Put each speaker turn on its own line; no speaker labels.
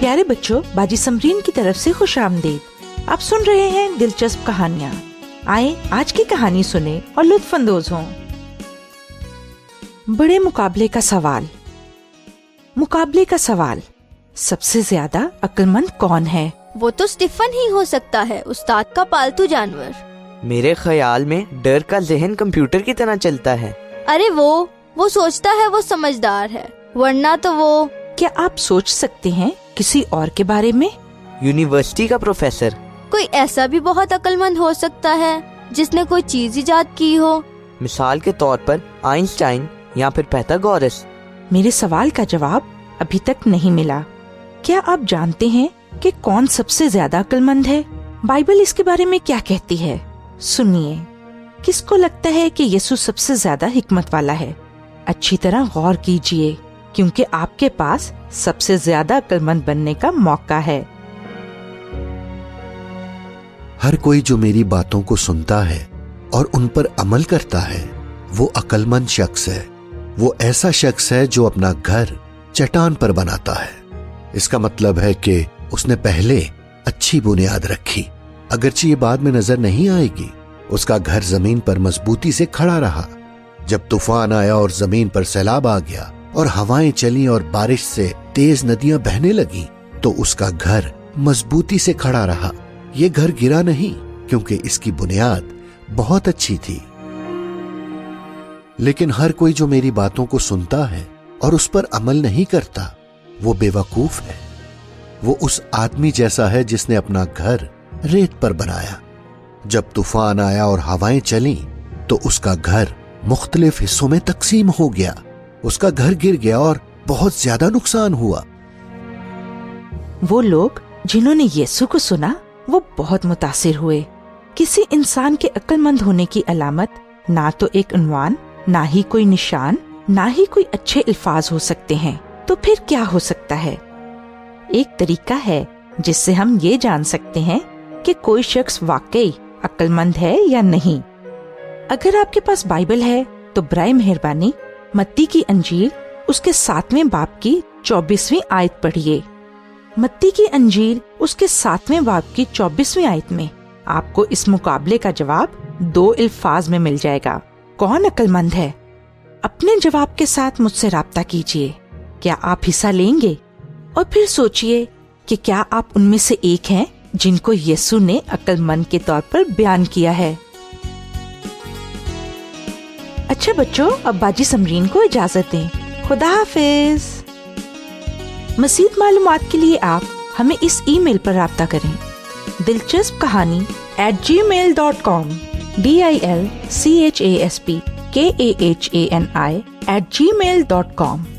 پیارے بچوں، باجی سمرین کی طرف سے خوش آمدید۔ آپ سن رہے ہیں دلچسپ کہانیاں۔ آئیں آج کی کہانی سنیں اور لطف اندوز ہوں۔ بڑے مقابلے کا سوال۔ مقابلے کا سوال، سب سے زیادہ عقل مند کون ہے؟
وہ تو اسٹیفن ہی ہو سکتا ہے، استاد کا پالتو جانور۔
میرے خیال میں ڈر کا ذہن کمپیوٹر کی طرح چلتا ہے۔
ارے وہ سوچتا ہے وہ سمجھدار ہے، ورنہ تو وہ…
کیا آپ سوچ سکتے ہیں کسی اور کے بارے میں؟
یونیورسٹی کا پروفیسر۔
کوئی ایسا بھی بہت عقل مند ہو سکتا ہے جس نے کوئی چیز ایجاد کی ہو۔
مثال کے طور پر آئنسٹائن یا پھر پیتھاگورس۔
میرے سوال کا جواب ابھی تک نہیں ملا۔ کیا آپ جانتے ہیں کہ کون سب سے زیادہ عقل مند ہے؟ بائبل اس کے بارے میں کیا کہتی ہے؟ سنیے۔ کس کو لگتا ہے کہ یسوع سب سے زیادہ حکمت والا ہے؟ اچھی طرح غور کیجئے، کیونکہ آپ کے پاس سب سے زیادہ عقل مند بننے کا موقع ہے۔
ہر کوئی جو میری باتوں کو سنتا ہے اور ان پر عمل کرتا ہے وہ عقل مند شخص ہے۔ وہ ایسا شخص ہے جو اپنا گھر چٹان پر بناتا ہے۔ اس کا مطلب ہے کہ اس نے پہلے اچھی بنیاد رکھی، اگرچہ یہ بعد میں نظر نہیں آئے گی۔ اس کا گھر زمین پر مضبوطی سے کھڑا رہا۔ جب طوفان آیا اور زمین پر سیلاب آ گیا اور ہوائیں چلیں اور بارش سے تیز ندیاں بہنے لگیں تو اس کا گھر مضبوطی سے کھڑا رہا۔ یہ گھر گرا نہیں کیونکہ اس کی بنیاد بہت اچھی تھی۔ لیکن ہر کوئی جو میری باتوں کو سنتا ہے اور اس پر عمل نہیں کرتا وہ بے وقوف ہے۔ وہ اس آدمی جیسا ہے جس نے اپنا گھر ریت پر بنایا۔ جب طوفان آیا اور ہوائیں چلیں تو اس کا گھر مختلف حصوں میں تقسیم ہو گیا۔ اس کا گھر گر گیا اور بہت زیادہ نقصان ہوا۔
وہ لوگ جنہوں نے یسوع کو سنا وہ بہت متاثر ہوئے۔ کسی انسان کے عقل مند ہونے کی علامت نہ تو ایک عنوان، نہ ہی کوئی نشان، نہ ہی کوئی اچھے الفاظ ہو سکتے ہیں۔ تو پھر کیا ہو سکتا ہے؟ ایک طریقہ ہے جس سے ہم یہ جان سکتے ہیں کہ کوئی شخص واقعی عقل مند ہے یا نہیں۔ اگر آپ کے پاس بائبل ہے تو برائے مہربانی متی کی انجیل اس کے 7ویں باب کی 24ویں آیت پڑھیے۔ متی کی انجیل اس کے 7ویں باب کی 24ویں آیت میں آپ کو اس مقابلے کا جواب 2 الفاظ میں مل جائے گا۔ کون عقل مند ہے؟ اپنے جواب کے ساتھ مجھ سے رابطہ کیجیے۔ کیا آپ حصہ لیں گے؟ اور پھر سوچئے کہ کیا آپ ان میں سے ایک ہیں جن کو یسوع نے عقل مند کے طور پر بیان کیا ہے؟ اچھا بچوں، اب باجی سمرین کو اجازت دیں۔ خدا حافظ۔ مزید معلومات کے لیے آپ ہمیں اس ای میل پر رابطہ کریں، دلچسپ کہانی @gmail.com DILCHASP KAHANI @gmail.com۔